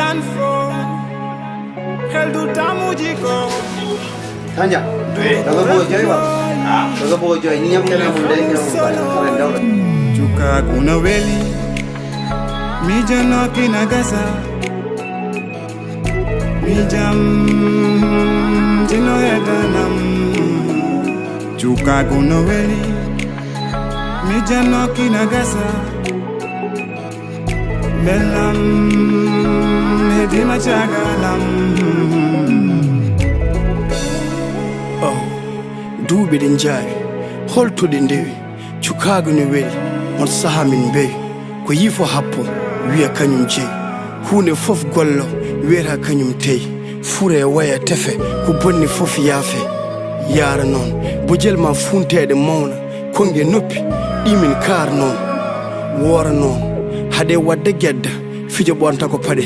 daan foo xel du tàmmu jikko Tanja, daga boy joy wa? Daga boy joy ni ñam kena mun day kena mun bari xare ndaw la. Chuka kuna weli mi jano kina gasa mi jam jino edanam Chuka kuna weli mi jano kina gasa Belam hedima chagalam duuɓe ɗen jaari holtude ndewi cukaagu ne weli on saha min mbeyi ko yifo happo wiya kañum jeyi huunde fof gollo wiyata kañum teyi fure waya tefe ko bonni fof yaafe yaara noon bojel ma funteede mawna konge noppi ɗimin kaar noon woora noon haɗe wadde gedda fijo ɓonta ko paɗe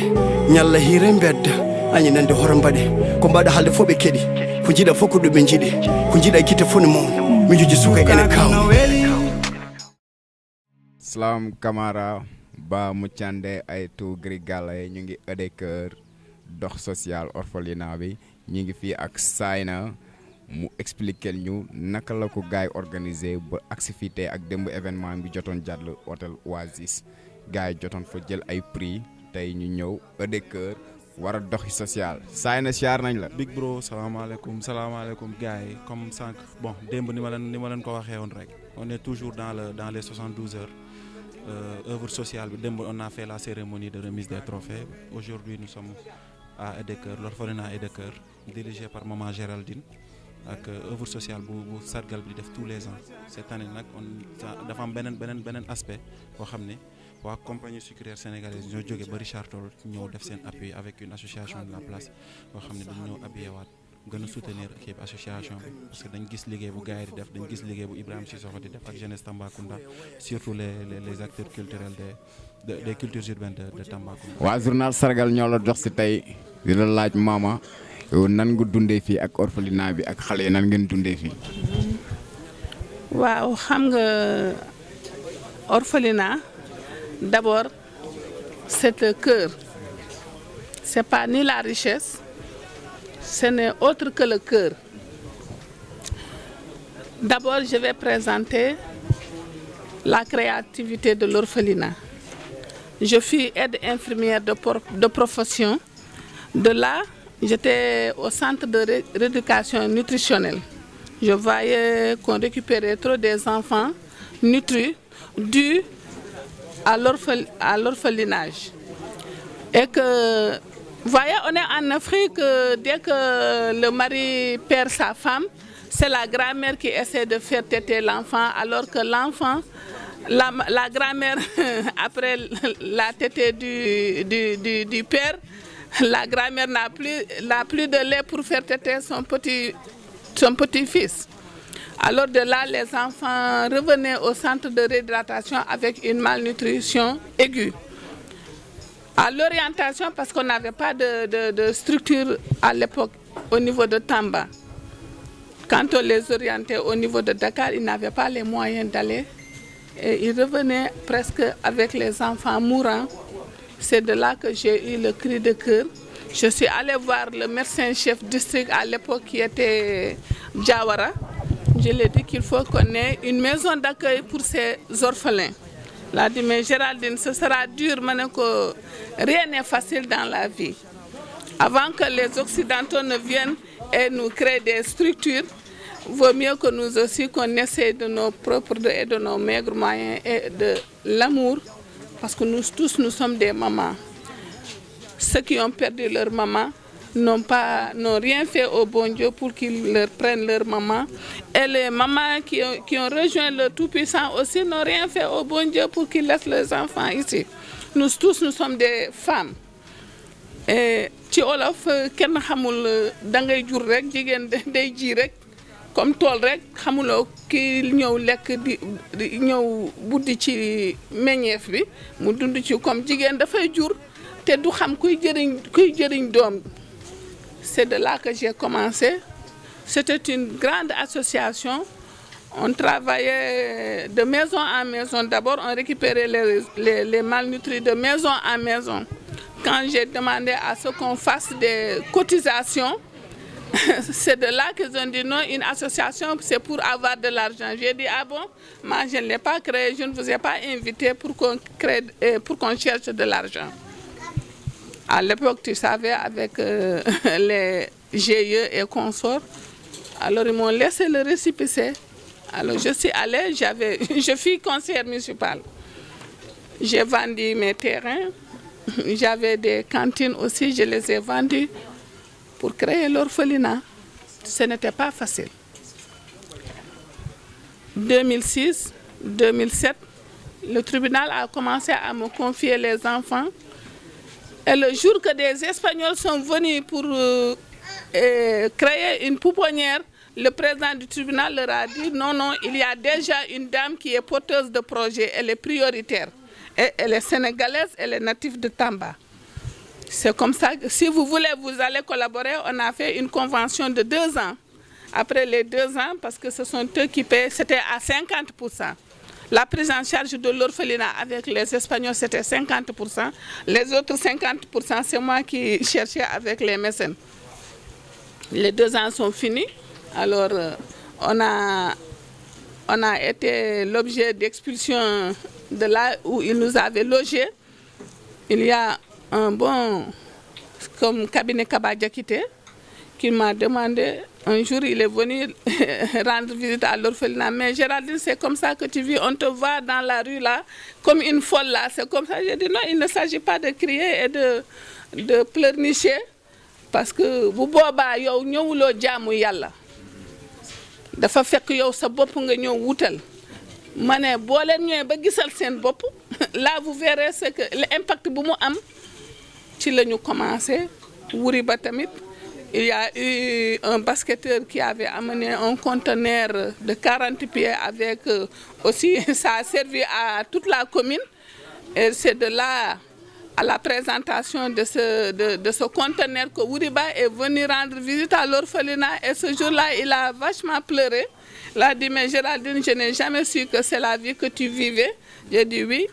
ñalla hiire bedda añinande horo mbaɗe ko mbaɗa haalde fof ɓe keɗi ko jiɗa fof ko ɗum ɓe jiɗi ko jiɗa e gite fof ne mawni mi joji suka ene kaw Salam Camara ba muccande ay tout gri gala ñu ngi EDECœur dox social orphelinat bi ñu ngi fii ak Sayna mu expliquer ñu naka la ko gaay organiser ba activité ak démb événement bi jotoon jàll hôtel Oasis gaay jotoon fa jël ay prix tey ñu ñëw EDECœur war a doxi social Sayna siyaar nañ la. Big bro salaamaaleykum gars yi comme sànq bon démb ni ma leen ko waxee woon rek on est toujours dans les 72 heures œuvre sociale bi démb on a fait la cérémonie de remise des trophées aujourd'hui nous sommes à EDECœur l'orphelinat EDECœur dirigé par maman Géraldine ak œuvre sociale bu sargal bi def tous les ans cette année nag on dafa am beneen aspect boo xam ne waa compagnie sucrière sénégalaise ñoo jóge ba Richard Toll ñëw def seen appui avec une association de la place boo xam ne dañ ñëw appuyé waat gën a soutenir équipe association bi parce que dañ gis liggéey bu gars yi di def dañ gis liggéey bu Ibrahima Sissoko di def ak jeunesse Tambacounda surtout les acteurs culturels des cultures urbaines de Tambacounda. waa journal sargal ñoo la dox si tey di la laaj maama yow nan nga dundee fii ak orphelinat bi ak xale yi nan ngeen dundee fii. waaw xam nga orphelinat d'abord c'est le cœur c'est pas ni la richesse ce n'est autre que le cœur. D'abord je vais présenter la créativité de l'orphelinat. Je suis aide infirmière de profession. De là j'étais au centre de rééducation nutritionnelle. Je voyais qu'on récupérait trop des enfants nutris dus à l'orphelinage. Et que, vous voyez, on est en Afrique, dès que le mari perd sa femme, c'est la grand-mère qui essaie de faire téter l'enfant, alors que l'enfant, la grand-mère, après la tétée du père, la grand-mère n'a plus de lait pour faire téter son petit-fils. Alors de là, les enfants revenaient au centre de réhydratation avec une malnutrition aiguë. À l'orientation, parce qu'on n'avait pas de structure à l'époque au niveau de Tamba. Quand on les orientait au niveau de Dakar, ils n'avaient pas les moyens d'aller. Et ils revenaient presque avec les enfants mourants. C'est de là que j'ai eu le cri de cœur. Je suis allée voir le médecin-chef district à l'époque qui était Diawara. Je lui ai dit qu'il faut qu'on ait une maison d'accueil pour ces orphelins. Il a dit, mais Géraldine, ce sera dur, rien n'est facile dans la vie. Avant que les Occidentaux ne viennent et nous créent des structures, il vaut mieux que nous aussi qu'on essaie de nos propres et de nos maigres moyens et de l'amour, parce que nous tous, nous sommes des mamans. Ceux qui ont perdu leur maman n'ont rien fait au bon Dieu pour qu'ils leur prennent leur maman. Et les mamans qui ont rejoint le Tout-Puissant aussi n'ont rien fait au bon Dieu pour qu'ils laissent leurs enfants ici. Nous tous, nous sommes des femmes. Et ci olof kenn xamul dangay jur rek jigéen day ji rek comme tool rek xamuloo ki ñëw lekk di ñëw buddi ci meññeef bi mu dund ci comme jigéen dafay jur te du xam kuy jëriñ doom. C'est de là que j'ai commencé. C'était une grande association. On travaillait de maison en maison. D'abord, on récupérait les malnutris de maison en maison. quand j'ai demandé à ce qu'on fasse des cotisations, c'est de là qu'ils ont dit non, une association, c'est pour avoir de l'argent. J'ai dit, ah bon, moi je ne l'ai pas créé, je ne vous ai pas invité pour qu'on cherche de l'argent. À l'époque, tu savais, avec les GIE et consorts, alors ils m'ont laissé le récépissé. Alors je suis allée, je suis conseillère municipale. J'ai vendu mes terrains, j'avais des cantines aussi, je les ai vendues pour créer l'orphelinat. Ce n'était pas facile. 2006, 2007, le tribunal a commencé à me confier les enfants. Et le jour que des Espagnols sont venus pour créer une pouponnière, le président du tribunal leur a dit non, non, il y a déjà une dame qui est porteuse de projet, elle est prioritaire. Et elle est sénégalaise, elle est native de Tamba. C'est comme ça que si vous voulez, vous allez collaborer. On a fait une convention de 2 ans. Après les 2 ans, parce que ce sont eux qui paient, c'était à 50%. La prise en charge de l'orphelinat avec les Espagnols, c'était 50%. Les autres 50%, c'est moi qui cherchais avec les mécènes. Les 2 ans sont finis. Alors, on a été l'objet d'expulsion de là où ils nous avaient logés. Il y a un bon, comme cabinet Kabadjakité, qui m'a demandé, un jour il est venu rendre visite à l'orphelinat. Mais Géraldine, c'est comme ça que tu vis, on te voit dans la rue là, comme une folle là, c'est comme ça. J'ai dit non, il ne s'agit pas de crier et de pleurnicher, parce que bu boobaa yow ñëwuloo jaamu yàlla dafa fekk yow sa bopp nga ñëw wutal ma ne boo leen ñëwee ba gisal seen bopp là vous verrez ce que l'impact bu mu am ci la ñu commencé wuri ba tamit. Il y a eu un basketteur qui avait amené un conteneur de 40 pieds avec aussi, ça a servi à toute la commune. Et c'est de là à la présentation de ce conteneur que Wuriba est venu rendre visite à l'orphelinat. Et ce jour-là, il a vachement pleuré. Il a dit, mais Géraldine, je n'ai jamais su que c'est la vie que tu vivais. J'ai dit oui.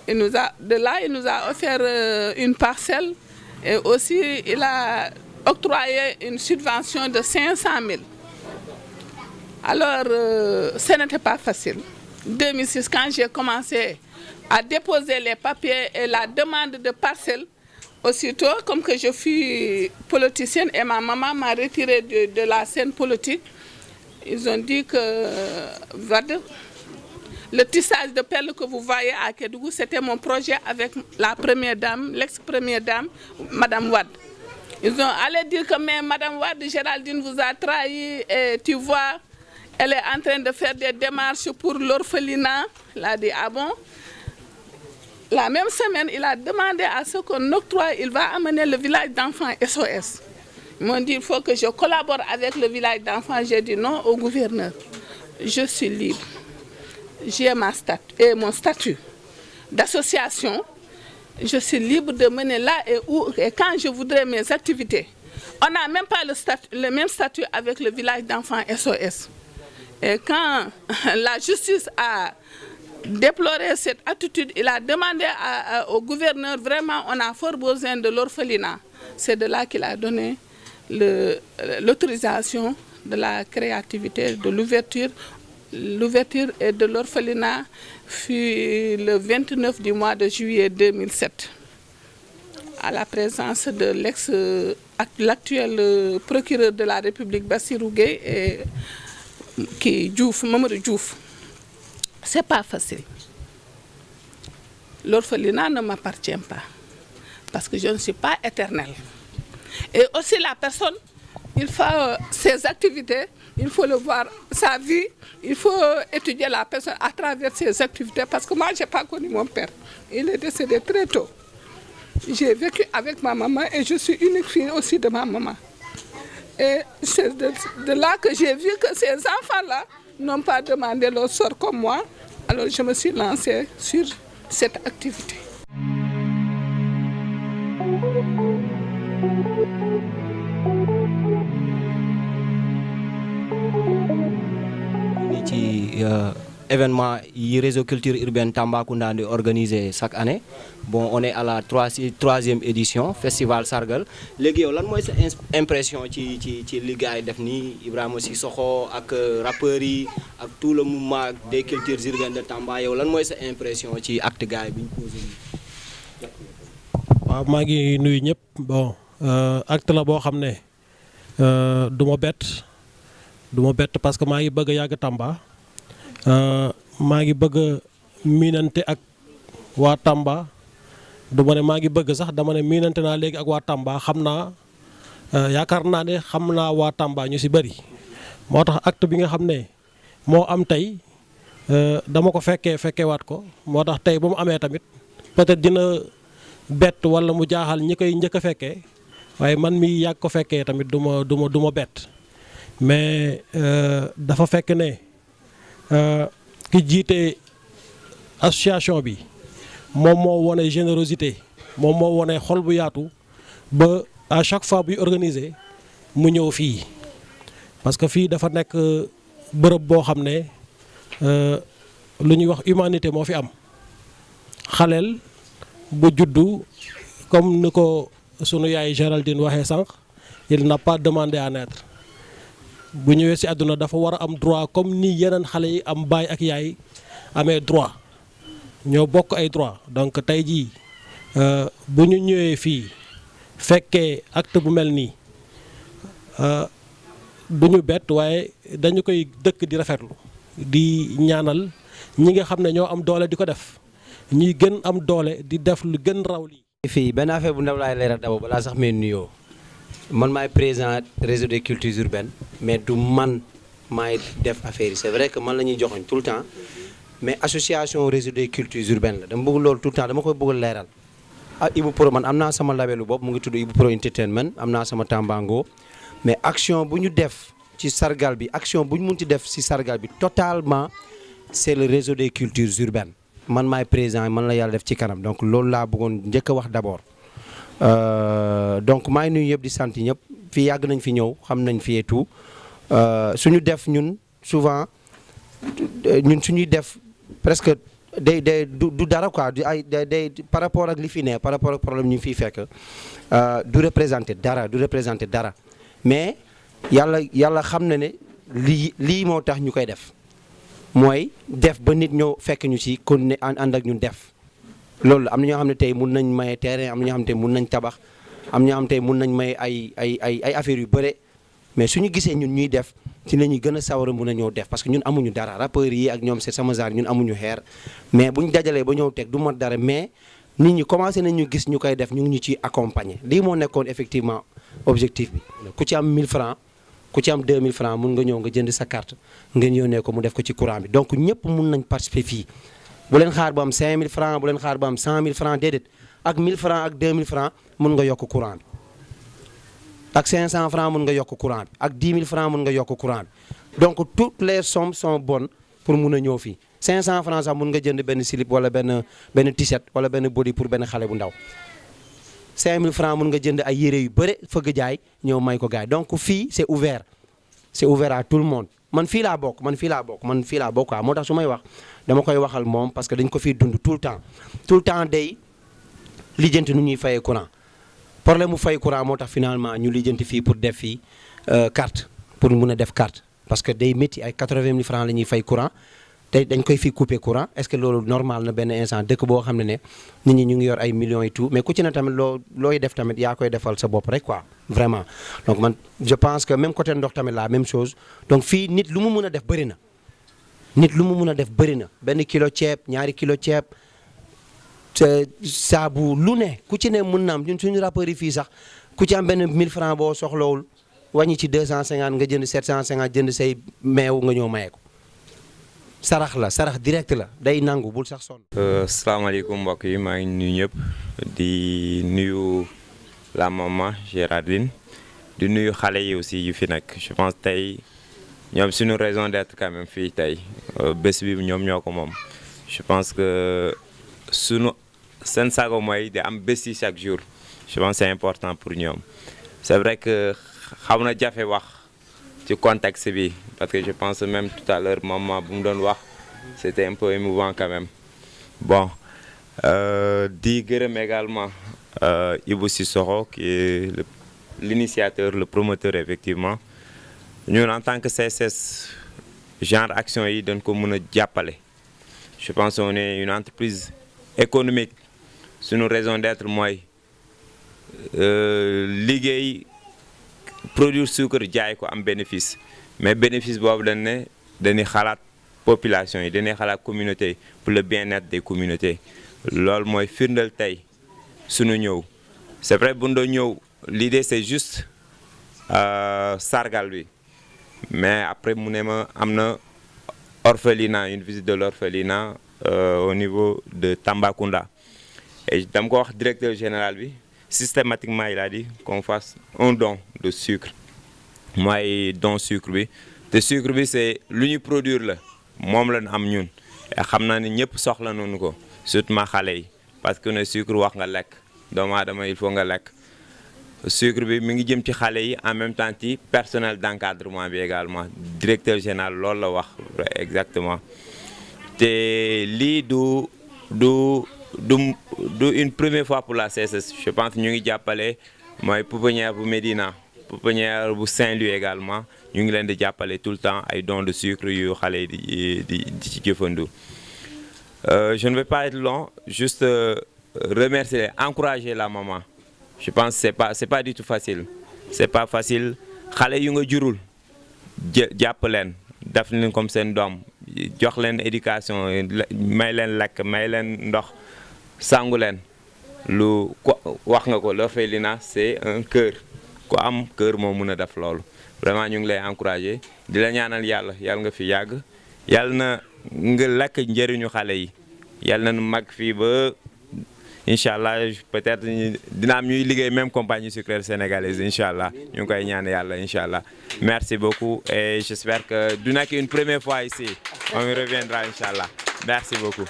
De là, il nous a offert une parcelle. Et aussi, il a octroyé une subvention de 500 000. Alors, ce n'était pas facile. 2006, quand j'ai commencé à déposer les papiers et la demande de parcelles, aussitôt, comme que je suis politicienne et ma maman m'a retirée de la scène politique, ils ont dit que le tissage de perles que vous voyez à Kédougou, c'était mon projet avec la première dame, l'ex-première dame, Madame Wade. Ils ont allé dire que mais Madame Wade, Géraldine vous a trahi et tu vois, elle est en train de faire des démarches pour l'orphelinat. Il a dit, ah bon? La même semaine, il a demandé à ce qu'on octroie, il va amener le village d'enfants SOS. Ils m'ont dit, il faut que je collabore avec le village d'enfants. J'ai dit non au gouverneur. Je suis libre. J'ai mon statut d'association. Je suis libre de mener là et quand je voudrais mes activités. On n'a même pas le même statut avec le village d'enfants SOS. Et quand la justice a déploré cette attitude, il a demandé au gouverneur, vraiment, on a fort besoin de l'orphelinat. C'est de là qu'il a donné l'autorisation de la créativité, de l'ouverture. L'ouverture de l'orphelinat fut le 29 du mois de juillet 2007, à la présence de l'actuel procureur de la République, Bassirou Gueye, et Mamadou Diouf. C'est pas facile. L'orphelinat ne m'appartient pas, parce que je ne suis pas éternelle. Et aussi la personne, il faut ses activités, il faut le voir, sa vie, il faut étudier la personne à travers ses activités, parce que moi, je n'ai pas connu mon père. Il est décédé très tôt. J'ai vécu avec ma maman et je suis unique fille aussi de ma maman. Et c'est de là que j'ai vu que ces enfants-là n'ont pas demandé leur sort comme moi. Alors je me suis lancée sur cette activité. ci événement yi réseau culture urbaine Tambacounda di organiser chaque année. Bon, on est à la troisième édition festival Sargal léegi yow lan mooy sa impression ci li gars yi def nii Ibrahima Sissoko ak rappeurs yi ak tout le mouvement des cultures urbaines de Tamba yow lan mooy sa impression ci acte gars yi bi ñu posé nii. waaw maa ngi nuyu ñëpp bon acte la boo xam ne du ma bett parce que maa ngi bëgg a yàgg Tamba maa ngi bëgg a miinante ak waa Tamba. du ma ne maa ngi bëgg sax dama ne miinante naa léegi ak waa Tamba xam naa yaakaar naa ne xam naa waa Tamba ñu ci bëri moo tax acte bi nga xam ne moo am tey dama ko fekkeewaat ko moo tax tey ba mu amee tamit peut-être dina bett walla mu jaaxal ñi koy njëkk a fekkee waaye man mi yàgg ko fekkee tamit du ma bett mais dafa fekk ne ki jiite association bi. moom moo wone générosité moom moo wone xol bu yaatu ba à chaque fois buy organiser mu ñëw fii parce que fii dafa nekk bërëb boo xam ne lu ñuy wax humanité moo fi am xaleel bu juddu comme ni ko sunu yaay Géraldine waxee sànq il n'a pas demandé à naître bu ñëwee ci àdduna dafa war a am droit comme ni yeneen xale yi am baay ak yaay amee droit ñoo bokk ay droit donc tey jii bu ñu ñëwee fii fekkee acte bu mel nii du ñu bett waaye dañu koy dëkk di rafetlu di ñaanal ñi nga xam ne ñoo am doole di ko def ñuy gën am doole di def lu gën raw lii. fii benn affaire bu ndaw laay leeral d'abord balaa sax may nuyoo man maay président réseau des cultures urbaines mais du man maay def affaire yi c'est vrai que man la ñuy joxoñ tout le temps. mais association réseau des cultures urbaines la dama bëgg loolu tout le temps dama koy bëgg leeral ah Ibou Pro man am naa sama labelu bopp mu ngi tudd Ibou Pro Entertainment am naa sama Tambango mais action bu ñu def ci sargal bi action bu ñu munti def ci sargal bi totalement c'est le réseau des cultures urbaines man maay président man la yàlla def ci kanam donc loolu laa bëggoon njëkk a wax d'abord donc maa ngi nuyu yëpp di sant ñëpp fii yàgg nañ fi ñëw xam nañ fi et tout suñu def ñun souvent ñun suñuy def presque du dara quoi day par rapport ak li fi ne par rapport ak problème ñu fiy fekk du représenter dara mais yàlla xam na ne lii moo tax ñu koy def mooy def ba nit ñoo fekk ñu ci kon ne ànd ak ñun def loolu am na ñoo xam ne tey mun nañ maye terrain am na ñoo xam ne tey mun nañ tabax am na ñoo xam ne tey mun nañ maye ay affaires yu bëre mais suñu gisee ñun ñuy def ci la ñuy gën a sawar a mun a ñëw def parce que ñun amuñu dara rappeurs yi ak ñoom c'est sama genre ñun amuñu xeer mais buñ dajalee ba ñëw teg du mat dara mais nit ñi commencé nañ ñu gis ñu koy def ñu ngi ñu ciy accompagner lii moo nekkoon effectivement objectif bi ku ci am 1000 francs ku ci am 2000 francs mun nga ñëw nga jënd sa carte ngeen yónnee ko mu def ko ci courant bi donc ñëpp mun nañ participer fii bu leen xaar ba am 5000 francs bu leen xaar ba am 100000 francs déedéet ak 1000 francs ak 2000 francs mun nga yokk courant bi ak 500 francs mun nga yokk courant bi ak 10 000 francs mun nga yokk courant bi donc toutes les sommes sont bonnes pour mun a ñëw fii 500 francs sax mun nga jënd benn slip wala benn t-shirt wala benn body pour benn xale bu ndaw 5000 francs mun nga jënd ay yére yu bëre fëgg jaay ñëw may ko gaay donc fii c'est ouvert à tout le monde man fii laa bokk quoi moo tax su may wax dama koy waxal moom parce que dañ ko fiy dund tout le temps day lijjanti nu ñuy fayee courant problème mu fay courant moo tax finalement ñu lijjanti fii pour def fii carte pour mun a def carte parce que day métti ay 80 000 francs la ñuy fay courant te dañ koy fii couper courant est-ce que loolu normal na benn instant dëkk boo xam ne nit ñi ñu ngi yor ay millions et tout mais ku ci ne tamit looy def tamit yaa koy defal sa bopp rek quoi vraiment donc man je pense que même côté ndox tamit la même chose donc fii nit lu mu mun a def bëri na benn kilo ceeb ñaari kilo ceeb saabu lu ne ku ci ne mun na am ñun suñu rappeurs yi fii sax ku ci am benn 1000 francs boo soxlawul wàññi ci 250 nga jënd 750 jënd say meew nga ñëw maye ko sarax direct la day nangu bul sax sonn. salaamaaleykum mbokk yi maa ngi nuyu ñëpp di nuyu la maman Géraldine di nuyu xale yi aussi yu fi nekk je pense tey ñoom suñu raison d'être quand même fii tey bés bi ñoom ñoo ko moom je pense que seen sago mooy di am bés yi chaque jour je pense c'est important pour ñoom c'est vrai que xaw na jafe wax ci contexte bi parce que je pense même tout à l'heure maman bu mu doon wax c'était un peu émouvant quand même. Bon, di gërëm également Ibou Sissoko qui est l'initiateur, le promoteur effectivement. Ñun en tant que CSS genre action yi dañ ko mën a jàppale. Je pense qu'on est une entreprise économique. Suñu raison d'être mooy liggéey produire sucre jaay ko am bénéfice mais bénéfice boobu dañuy xalaat population yi dañuy xalaat communauté yi pour le bien-être des communautés loolu mooy firndal tey suñu ñëw c'est vrai bu ñu ñëw l'idée c'est juste sargal bi mais après mu ne ma am na orphelinat une visite de l'orphelinat au niveau de Tambacounda et dama ko wax directeur général bi systématiquement il a dit qu'on fasse un don de sucre mooy don sucre bi te sucre bi c'est lu ñu produire la moom lañ am ñun xam naa ne ñëpp soxla nañu ko surtout ma xale yi parce que ne sucre wax nga lekk doomu aadama il faut nga lekk sucre bi mi ngi jëm ci xale yi en même temps ci personnel d'encadrement bi également directeur général loolu la wax exactement te lii du une première fois pour la CSS je pense ñu ngi jàppale mooy pouponnière bu Médina pouponnière bu Saint-Louis également ñu ngi leen di jàppale tout le temps ay dons de sucre yu xale yi di ci jëfandu. Je ne vais pas être long juste remercier encourager la maman je pense c'est pas du tout facile c'est pas facile xale yu nga jurul jàpp leen def leen comme seen doom jox leen éducation may leen lekk may leen ndox sangu leen lu ko wax nga ko l'orphelinat c'est un cœur ku am cœur moo mën a def loolu vraiment ñu ngi lay encourager di la ñaanal yàlla nga fi yàgg yàlla na nga lekk njëriñu xale yi yàlla na mag fii ba Inch'Allah peut-être dina am ñuy liggéey même compagnie sucrière sénégalaise Inch'Allah ñu ngi koy ñaan yàlla Inch'Allah merci beaucoup et j'espère que du nekk une première fois ici on y reviendra Inch'Allah merci beaucoup.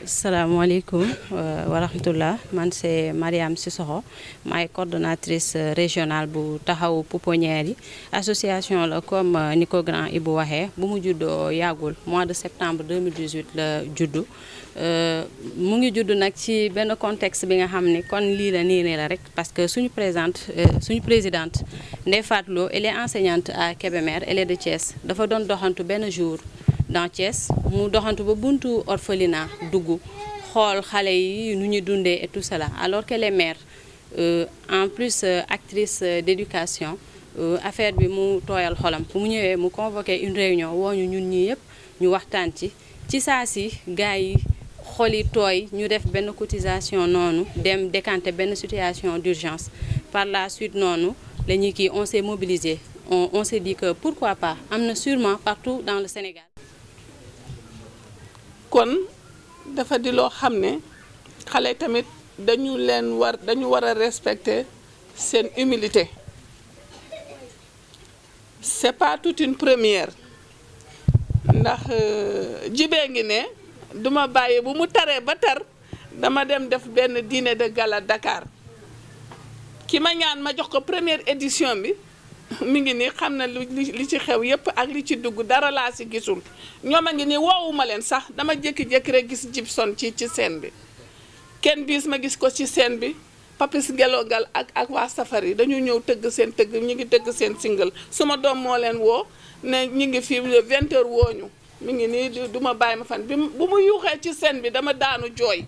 Salaamaaleykum wa rahmatullah man c'est Mariam Sissoko maay coordonnatrice régionale bu taxawu pouponnière yi association la comme ni ko grand Ibou waxee bu mu juddoo yàggul mois de septembre 2018 la juddu mu ngi juddu nag ci benn contexte bi nga xam ne kon lii la nii la rek parce que suñu présidente Ndeye Fatou Lo elle est enseignante à Kébémer elle est de Thiès dafa doon doxantu benn jour dans Thiès mu doxantu ba buntu orphelinat dugg xool xale yi nu ñuy dundee et tout cela alors qu'elle est mère en plus actrice d'éducation affaire bi mu tooyal xolam bu mu ñëwee mu convoqué une réunion woo ñu ñun ñii yëpp ñu waxtaan ci saa si gars yi xol yi tooy ñu def benn cotisation noonu dem décanter benn situation d'urgence par la suite noonu la ñuy kii on s'est mobilisé on s'est dit que pourquoi pas am na sûrement partout dans le Sénégal. kon dafa di loo xam ne xale tamit dañu war a respecter seen humilité c'est pas toute une première ndax jibee ngi ne duma bàyyi bu mu taree ba tar dama dem def benn dîner de gala Dakar ki ma ñaan ma jox ko première édition bi mi ngi nii xam na li ci xew yépp ak li ci dugg dara laa ci gisul ñoom a ngi nii woowuma leen sax dama jékki-jékki rek gis Gibson ci scène bi kenn bis ma gis ko ci scène bi Papis Gelogal ak waa Safari dañu ñëw tëgg seen tëgg ñu ngi tëgg seen single suma doom moo leen woo ne ñu ngi fii le 20h wooñu mi ngi nii du ma bàyyi ma fan bi bu mu yuuxee ci scène bi dama daanu jooy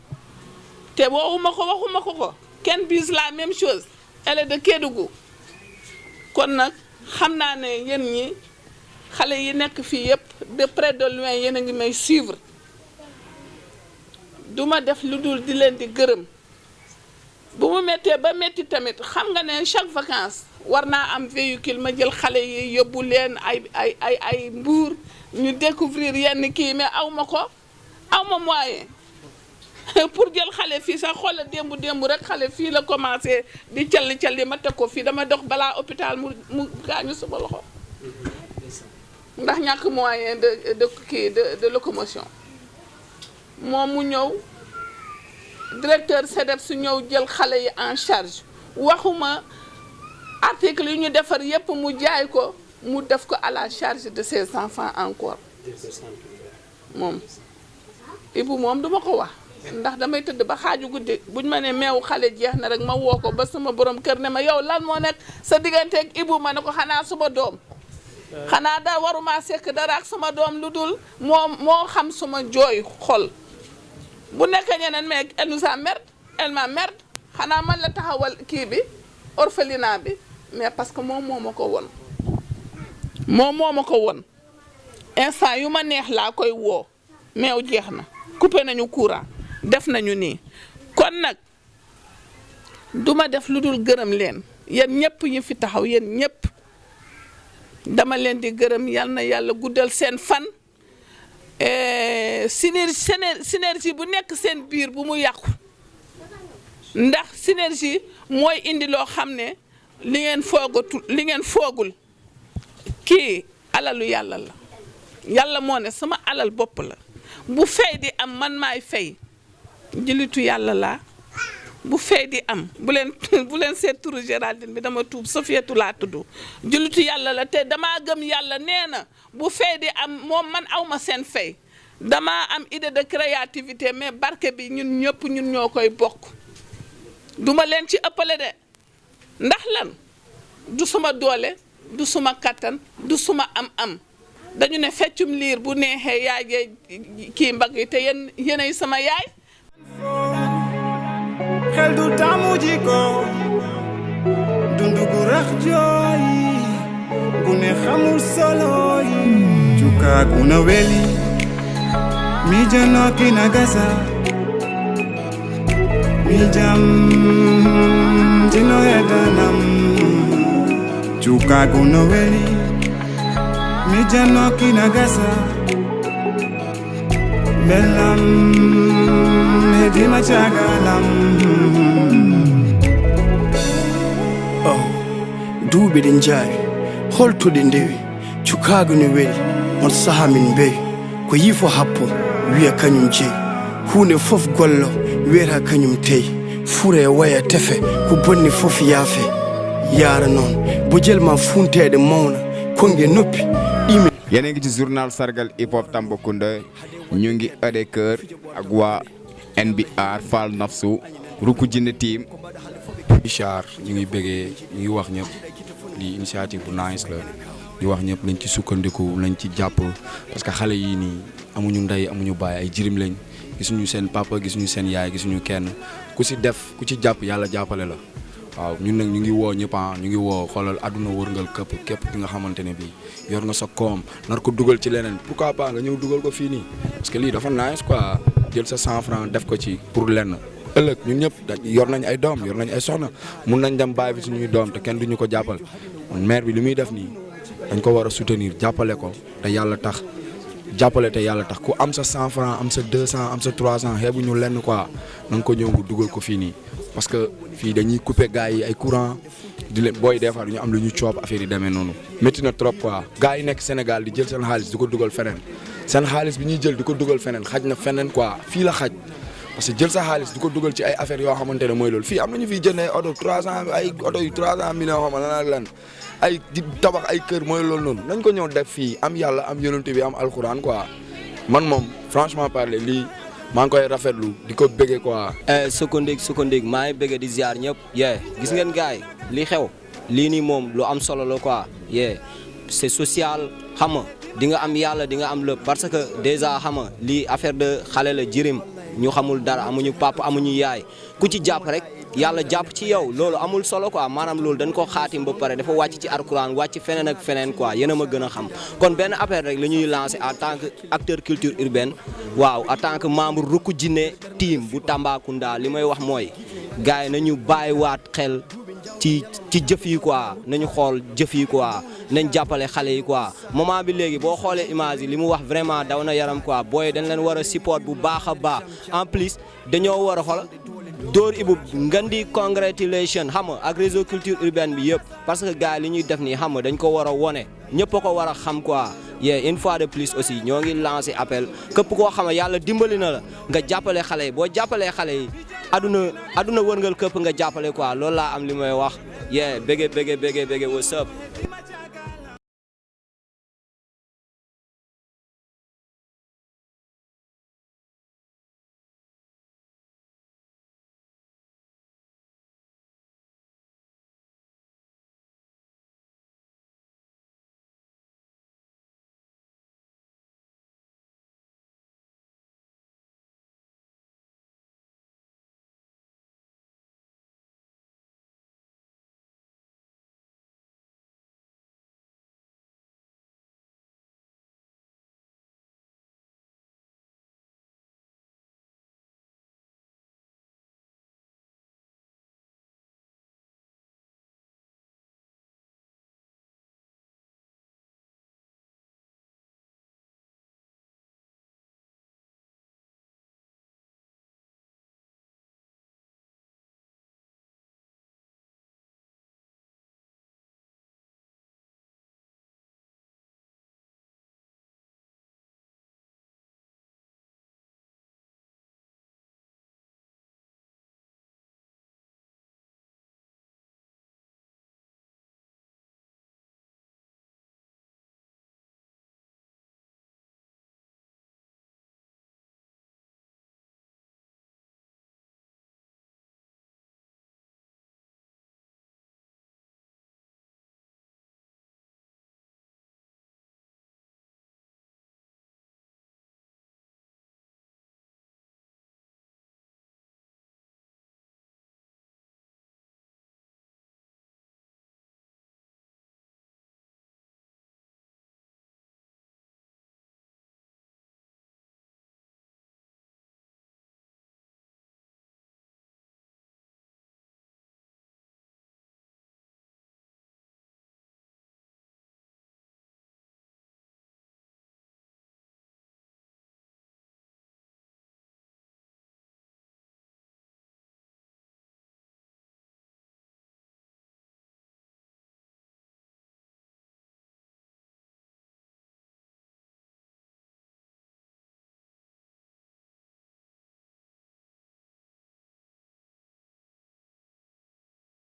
te waxuma ko kenn bis la même chose elle est de Kédougou kon nag xam naa ne yéen ñi xale yi nekk fii yëpp de près de loin yéen a ngi may suivre duma def lu dul di leen di gërëm bu mu méttee ba métti tamit xam nga ne chaque vacances war naa am véhicule ma jël xale yi yóbbu leen ay Mbour ñu découvrir yenn kii mais aw ma moyen pour jël xale fii sax xoolal démb rek xale fii la commencé di calli ma teg ko fii dama dox balaa hôpital mu gaañu sama loxo ndax ñàkk moyen de locomotion moom mu ñëw directeur CEDEPS su ñëw jël xale yi en charge waxuma article yi ñu defar yépp mu jaay ko mu def ko à la charge de ses enfants encore moom Ibou moom duma ko wax ndax damay tëdd ba xaaju guddi buñ ma ne meewu xale jeex na rek ma woo ko ba sama borom kër ne ma yow lan moo nekk sa digganteeg Ibou ma ne ko xanaa suma doom xanaa da waruma sekk dara ak sama doom lu dul moo xam suma jooy xol bu nekk ñeneen mais elle nous a merde elle m'a merde xanaa man la taxawal kii bi orphelinat bi mais parce que moom moo ma ko won moom moo ma ko won instant yu ma neex laa koy woo meew jeex na coupé nañu courant def nañu nii kon nag duma def lu dul gërëm leen yéen ñëpp ñi fi taxaw yéen ñëpp dama leen di gërëm yal na yàlla guddal seen fan synergie bu nekk seen biir bu mu yàqu ndax synergie mooy indi loo xam ne li ngeen foogul kii alalu yàlla la yàlla moo ne sama alal bopp la bu fay di am man maay fay jëlitu yàlla laa bu fay di am bu leen seet turu Géraldine bi dama tuub Sofietu laa tudd jëlitu yàlla la te damaa gëm yàlla nee na bu fay di am moom man awma seen fay damaa am idée de créativité mais barke bi ñun ñëpp ñun ñoo koy bokk duma leen ci ëppale de ndax lan du suma doole du suma kattan du suma am dañu ne feccum liir bu neexee yaay jee kii mbagg yi te yéenay sama yaay xel du taamu jiko dundu gu rax jooy gu ne xamul solo yi cuka kuna weli mi jano kina gasa mi jam dino edanam cuka kuna weli mi jano kina gasa belam hedima chagalam duuɓe ɗe jaawi holtoɗe ndewi cukaagu ne weli on saha min mbewi ko yifo happo wiya kañum jeeyi hunde fof gollo wiyata kañum teyi fure waya tefe ko bonni fof yaafe yaara noon bo jelma funteɗe mawna konge noppi ɗime yéen a ngi ci journal sargal hip hop Tambacounda ñu ngi ade kër ak waa NBR Fall Nafsu Ruku Jinne team Bichar ñu ngi bëggee ñu ngi wax ñëpp di initiative bu nice la di wax ñëpp lañ ci sukkandiku lañ ci jàpp parce que xale yii nii amuñu ndey amuñu baay ay jirim lañ gisuñu seen papa gisuñu seen yaay gisuñu kenn ku ci jàpp yàlla jàppale la waaw ñun nag ñu ngi woo ñëpp ñu ngi woo xoolal àdduna wërngal képp ki nga xamante ne bii yor nga sa koom nar ko dugal ci leneen pourquoi pas nga ñëw dugal ko fii nii parce que lii dafa nice quoi jël sa 100 francs def ko ci pour lenn ëllëg ñun ñëpp yor nañ ay doom yor nañ ay soxna mun nañ dem bàyyi fi suñuy doom te kenn duñu ko jàppale maire bi li muy def nii dañ ko war a soutenir jàppale ko te yàlla tax ku am sa 100 francs am sa 200 am sa 300 xeebu ñu lenn quoi na nga ko ñëw nga dugal ko fii nii parce que fii dañuy couper gars yi ay courant di leen booy des fois duñu am lu ñu coob affaire yi demee noonu métti na trop quoi gars yi nekk Sénégal di jël seen xaalis di ko dugal feneen seen xaalis bi ñuy jël di ko dugal feneen xaj na feneen quoi fii la xaj parce que jël sa xaalis di ko dugal ci ay affaires yoo xamante ne mooy loolu fii am nañu fiy jënd ay oto 300 ay oto yu 300 millions xam nga lan ay di tabax ay kër mooy loolu noonu nañ ko ñëw def fii am yàlla am yonent bi am alxuraan quoi man moom franchement parler lii maa ngi koy rafetlu di ko bëggee quoi. Sokondig maa ngi bëggee di ziar ñëpp. gis ngeen gars yi li xew lii nii moom lu am solo la quoi c'est social xam nga di nga am yàlla di nga am lépp parce que déjà xam nga lii affaire de xale la jirim ñu xamul dara amuñu papa amuñu yaay ku ci jàpp rek yàlla jàpp ci yow loolu amul solo quoi maanaam loolu dañ ko xaatim ba pare dafa wàcc ci alxuraan wàcc feneen ak feneen quoi yéen a ma gën a xam kon benn affaire rek la ñuy lancer en tant que acteur culture urbaine waaw en tant que membre Ruku Jinne team bu Tambacounda li may wax mooy gars yi nañu bàyyiwaat xel ci jëf yi quoi nañu xool jëf yi quoi nañ jàppale xale yi quoi moment bi léegi boo xoolee image yi li mu wax vraiment daw na yaram quoi booy dañ leen war a support bu baax a baax en plus dañoo war a xool Dóor Ibou ngan di congratulation xam nga ak réseau culture urbaine bi yëpp parce que gars yi li ñuy def nii xam nga dañ ko war a wone ñëpp a ko war a xam quoi une fois de plus aussi ñoo ngi lancé appel képp koo xam ne yàlla dimbali na la nga jàppale xale yi boo jàppalee xale yi aduna wërngal këpp nga jàppale quoi loolu laa am li may wax bëgge what's up